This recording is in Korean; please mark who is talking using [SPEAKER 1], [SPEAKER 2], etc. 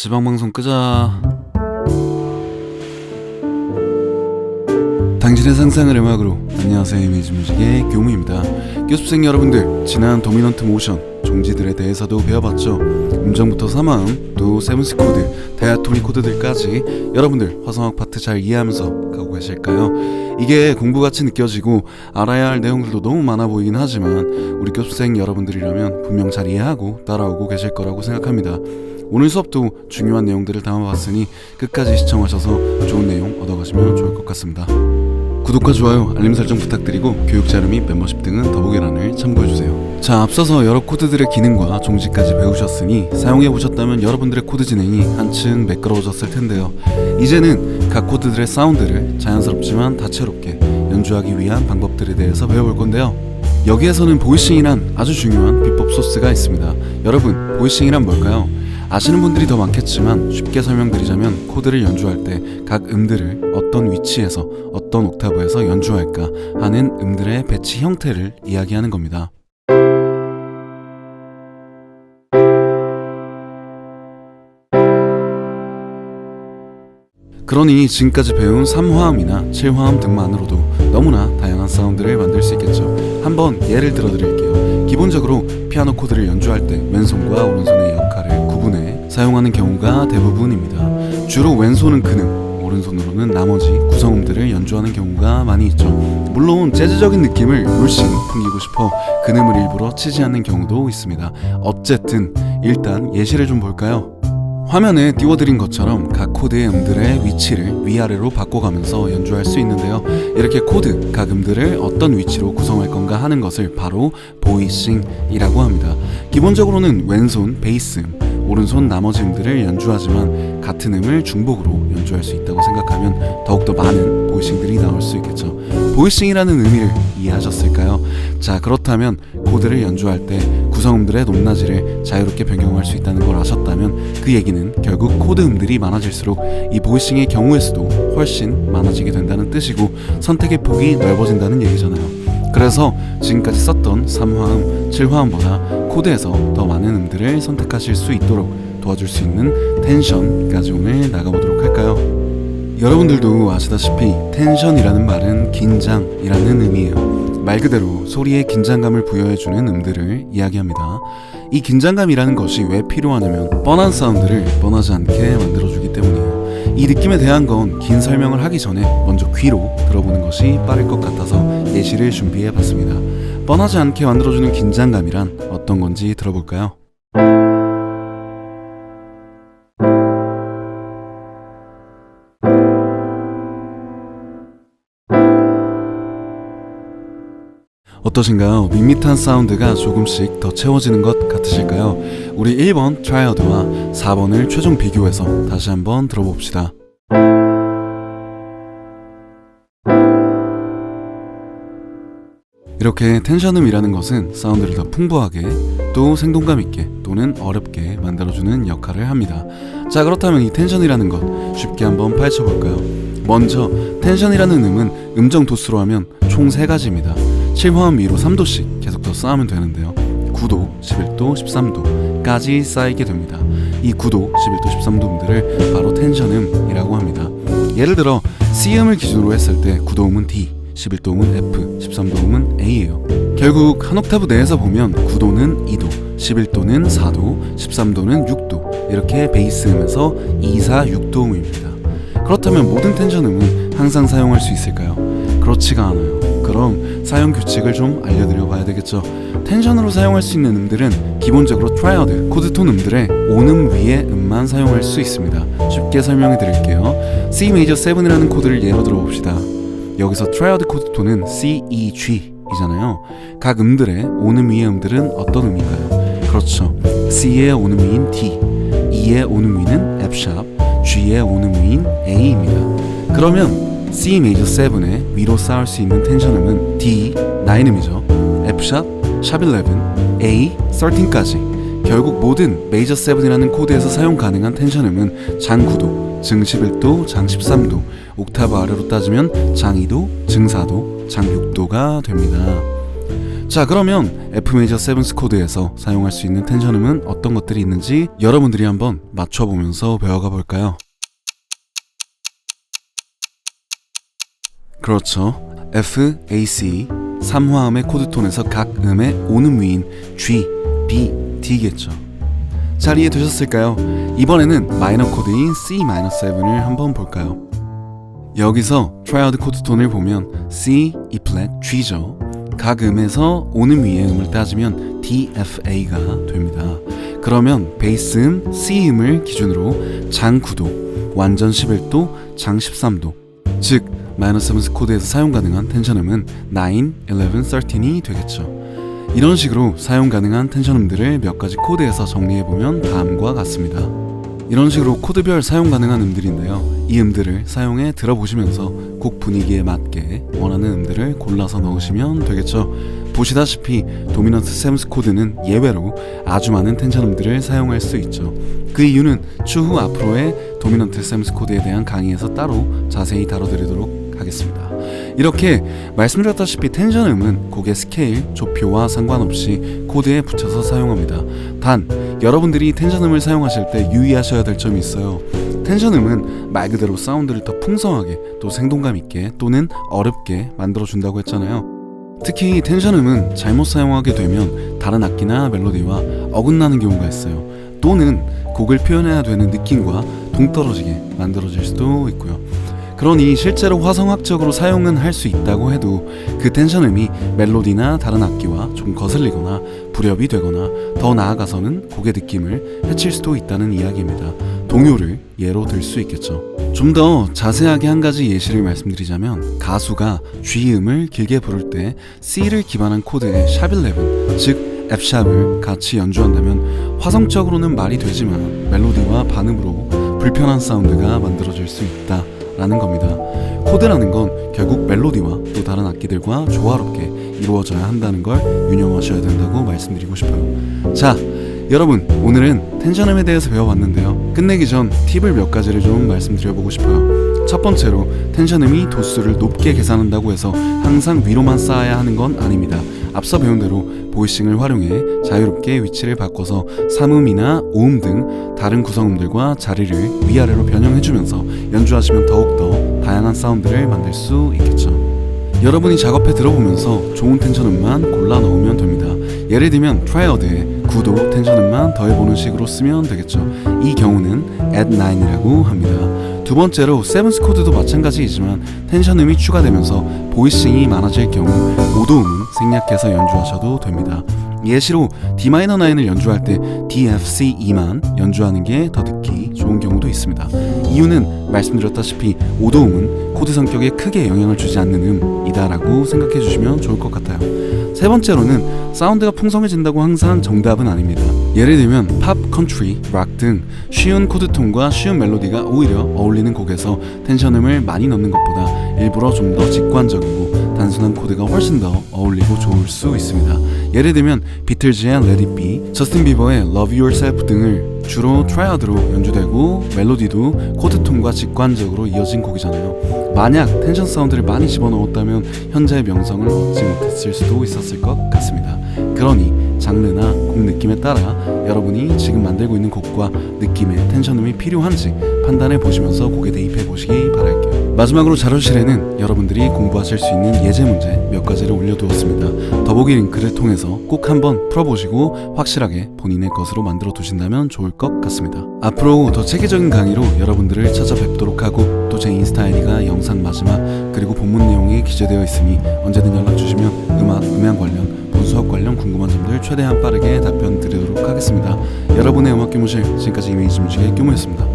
[SPEAKER 1] 지방방송 끄자. 당신의 상상을 음악으로. 안녕하세요, 이미지뮤직의 교무입니다. 교습생 여러분들, 지난 도미넌트 모션 종지들에 대해서도 배워봤죠. 음정부터 사마음, 또 세븐스 코드, 다이아토닉 코드들까지 여러분들 화성학 파트 잘 이해하면서 가고 계실까요? 이게 공부같이 느껴지고 알아야 할 내용들도 너무 많아 보이긴 하지만 우리 교습생 여러분들이라면 분명 잘 이해하고 따라오고 계실 거라고 생각합니다. 오늘 수업도 중요한 내용들을 담아봤으니 끝까지 시청하셔서 좋은 내용 얻어가시면 좋을 것 같습니다. 구독과 좋아요, 알림 설정 부탁드리고 교육 자료 및 멤버십 등은 더보기란을 참고해주세요. 자, 앞서서 여러 코드들의 기능과 종지까지 배우셨으니 사용해보셨다면 여러분들의 코드 진행이 한층 매끄러워졌을 텐데요. 이제는 각 코드들의 사운드를 자연스럽지만 다채롭게 연주하기 위한 방법들에 대해서 배워볼 건데요. 여기에서는 보이싱이란 아주 중요한 비법 소스가 있습니다. 여러분, 보이싱이란 뭘까요? 아시는 분들이 더 많겠지만 쉽게 설명드리자면 코드를 연주할 때 각 음들을 어떤 위치에서 어떤 옥타브에서 연주할까 하는 음들의 배치 형태를 이야기하는 겁니다. 그러니 지금까지 배운 3화음이나 7화음 등만으로도 너무나 다양한 사운드를 만들 수 있겠죠. 한번 예를 들어 드릴게요. 기본적으로 피아노 코드를 연주할 때 왼손과 오른손의 역할을 구분해 사용하는 경우가 대부분입니다. 주로 왼손은 근음, 오른손으로는 나머지 구성음들을 연주하는 경우가 많이 있죠. 물론 재즈적인 느낌을 물씬 풍기고 싶어 근음을 일부러 치지 않는 경우도 있습니다. 어쨌든 일단 예시를 좀 볼까요? 화면에 띄워드린 것처럼 각 코드의 음들의 위치를 위아래로 바꿔가면서 연주할 수 있는데요. 이렇게 코드, 각 음들을 어떤 위치로 구성할 건가 하는 것을 바로 보이싱이라고 합니다. 기본적으로는 왼손 베이스음, 오른손 나머지 음들을 연주하지만 같은 음을 중복으로 연주할 수 있다고 생각하면 더욱더 많은 보이싱들이 나올 수 있겠죠. 보이싱이라는 의미를 이해하셨을까요? 자, 그렇다면 코드를 연주할 때 구성음들의 높낮이를 자유롭게 변경할 수 있다는 걸 아셨다면 그 얘기는 결국 코드 음들이 많아질수록 이 보이싱의 경우의 수도 훨씬 많아지게 된다는 뜻이고 선택의 폭이 넓어진다는 얘기잖아요. 그래서 지금까지 썼던 3화음, 7화음보다 코드에서 더 많은 음들을 선택하실 수 있도록 도와줄 수 있는 텐션까지 오늘 나가보도록 할까요? 여러분들도 아시다시피 텐션이라는 말은 긴장이라는 의미예요. 말 그대로 소리에 긴장감을 부여해주는 음들을 이야기합니다. 이 긴장감이라는 것이 왜 필요하냐면 뻔한 사운드를 뻔하지 않게 만들어주기 때문이에요. 이 느낌에 대한 건 긴 설명을 하기 전에 먼저 귀로 들어보는 것이 빠를 것 같아서 예시를 준비해봤습니다. 뻔하지 않게 만들어주는 긴장감이란 어떤 건지 들어볼까요? 어떠신가요? 밋밋한 사운드가 조금씩 더 채워지는 것 같으실까요? 우리 1번 트라이어드와 4번을 최종 비교해서 다시 한번 들어봅시다. 이렇게 텐션음이라는 것은 사운드를 더 풍부하게 또 생동감 있게 또는 어렵게 만들어주는 역할을 합니다. 자, 그렇다면 이 텐션이라는 것 쉽게 한번 파헤쳐볼까요? 먼저 텐션이라는 음은 음정 도수로 하면 총 3가지입니다. 7화음 위로 3도씩 계속 더 쌓으면 되는데요. 9도, 11도, 13도까지 쌓이게 됩니다. 이 9도, 11도, 13도음들을 바로 텐션음이라고 합니다. 예를 들어 C음을 기준으로 했을 때 9도음은 D, 11도음은 F, 13도음은 A예요. 결국 한 옥타브 내에서 보면 9도는 2도, 11도는 4도, 13도는 6도 이렇게 베이스음에서 2, 4, 6도음입니다. 그렇다면 모든 텐션음은 항상 사용할 수 있을까요? 그렇지가 않아요. 그럼 사용 규칙을 좀 알려드려 봐야 되겠죠. 텐션으로 사용할 수 있는 음들은 기본적으로 트라이어드, 코드톤 음들의 5음 위의 음만 사용할 수 있습니다. 쉽게 설명해 드릴게요. C 메이저 7이라는 코드를 예로 들어 봅시다. 여기서 트라이어드 코드톤은 C, E, G 이잖아요. 각 음들의 5음 위의 음들은 어떤 음일까요? 그렇죠. C의 5음 위인 D, E의 5음 위는 F#, G의 5음 위인 A입니다. 그러면 C 메이저 7의 위로 쌓을 수 있는 텐션음은 D, 9음이죠. F#, 샵11, A, 13까지 결국 모든 메이저 7이라는 코드에서 사용 가능한 텐션음은 장 9도, 증 11도, 장 13도, 옥타브 아래로 따지면 장 2도, 증 4도, 장 6도가 됩니다. 자, 그러면 F 메이저 7th 코드에서 사용할 수 있는 텐션음은 어떤 것들이 있는지 여러분들이 한번 맞춰보면서 배워가 볼까요? 그렇죠. F, A, C 3화음의 코드톤에서 각 음의 오는 위인 G, B, D겠죠. 잘 이해되셨을까요? 이번에는 마이너 코드인 C-7을 한번 볼까요? 여기서 트라이어드 코드톤을 보면 C, E 플랫, G죠. 각 음에서 오는 위의 음을 따지면 D, F, A가 됩니다. 그러면 베이스 음 C음을 기준으로 장 9도, 완전 11도, 장 13도, 즉 마이너 7th 코드에서 사용 가능한 텐션음은 9, 11, 13이 되겠죠. 이런 식으로 사용 가능한 텐션음들을 몇 가지 코드에서 정리해보면 다음과 같습니다. 이런 식으로 코드별 사용 가능한 음들인데요. 이 음들을 사용해 들어보시면서 곡 분위기에 맞게 원하는 음들을 골라서 넣으시면 되겠죠. 보시다시피 도미넌트 7th 코드는 예외로 아주 많은 텐션음들을 사용할 수 있죠. 그 이유는 추후 앞으로의 도미넌트 7th 코드에 대한 강의에서 따로 자세히 다뤄드리도록 하겠습니다. 이렇게 말씀드렸다시피 텐션음은 곡의 스케일, 조표와 상관없이 코드에 붙여서 사용합니다. 단, 여러분들이 텐션음을 사용하실 때 유의하셔야 될 점이 있어요. 텐션음은 말 그대로 사운드를 더 풍성하게 또 생동감 있게 또는 어렵게 만들어준다고 했잖아요. 특히 텐션음은 잘못 사용하게 되면 다른 악기나 멜로디와 어긋나는 경우가 있어요. 또는 곡을 표현해야 되는 느낌과 동떨어지게 만들어질 수도 있고요. 그러니 실제로 화성학적으로 사용은 할 수 있다고 해도 그 텐션음이 멜로디나 다른 악기와 좀 거슬리거나 불협이 되거나 더 나아가서는 곡의 느낌을 해칠 수도 있다는 이야기입니다. 동요를 예로 들 수 있겠죠. 좀 더 자세하게 한 가지 예시를 말씀드리자면 가수가 G음을 길게 부를 때 C를 기반한 코드의 샵11, 즉 F샵을 같이 연주한다면 화성적으로는 말이 되지만 멜로디와 반음으로 불편한 사운드가 만들어질 수 있다 라는 겁니다. 코드라는 건 결국 멜로디와 또 다른 악기들과 조화롭게 이루어져야 한다는 걸 유념하셔야 된다고 말씀드리고 싶어요. 자, 여러분, 오늘은 텐션음에 대해서 배워봤는데요. 끝내기 전 팁을 몇 가지를 좀 말씀드려보고 싶어요. 첫 번째로 텐션음이 도수를 높게 계산한다고 해서 항상 위로만 쌓아야 하는 건 아닙니다. 앞서 배운 대로 보이싱을 활용해 자유롭게 위치를 바꿔서 3음이나 5음 등 다른 구성음들과 자리를 위아래로 변형해주면서 연주하시면 더욱더 다양한 사운드를 만들 수 있겠죠. 여러분이 작업해 들어보면서 좋은 텐션음만 골라 넣으면 됩니다. 예를 들면 트라이어드에 9도 텐션음만 더해보는 식으로 쓰면 되겠죠. 이 경우는 add 9이라고 합니다. 두 번째로 7th 코드도 마찬가지이지만 텐션음이 추가되면서 보이싱이 많아질 경우 5도음은 생략해서 연주하셔도 됩니다. 예시로 D-9을 연주할 때 D-F-C-E만 연주하는 게 더 듣기 좋은 경우도 있습니다. 이유는 말씀드렸다시피 5도음은 코드 성격에 크게 영향을 주지 않는 음이다라고 생각해 주시면 좋을 것 같아요. 세 번째로는 사운드가 풍성해진다고 항상 정답은 아닙니다. 예를 들면 팝, 컨트리, 락 등 쉬운 코드톤과 쉬운 멜로디가 오히려 어울리는 곡에서 텐션음을 많이 넣는 것보다 일부러 좀 더 직관적이고 단순한 코드가 훨씬 더 어울리고 좋을 수 있습니다. 예를 들면 비틀즈의 Let It Be, 저스틴 비버의 Love Yourself 등을 주로 트라이어드로 연주되고 멜로디도 코드톤과 직관적으로 이어진 곡이잖아요. 만약 텐션 사운드를 많이 집어넣었다면 현재의 명성을 얻지 못했을 수도 있었을 것 같습니다. 그러니 장르나 곡 느낌에 따라 여러분이 지금 만들고 있는 곡과 느낌의 텐션음이 필요한지 판단해 보시면서 곡에 대입해 보시기 바랄게요. 마지막으로 자료실에는 여러분들이 공부하실 수 있는 예제 문제 몇 가지를 올려두었습니다. 더보기 링크를 통해서 꼭 한번 풀어보시고 확실하게 본인의 것으로 만들어 두신다면 좋을 것 같습니다. 앞으로 더 체계적인 강의로 여러분들을 찾아뵙도록 하고 또 제 인스타 아이디가 영상 마지막 그리고 본문 내용이 기재되어 있으니 언제든 연락 주시면 음향 관련 수업 관련 궁금한 점들 최대한 빠르게 답변 드리도록 하겠습니다. 여러분의 음악 교무실 지금까지 이미지 뮤직의 교무였습니다.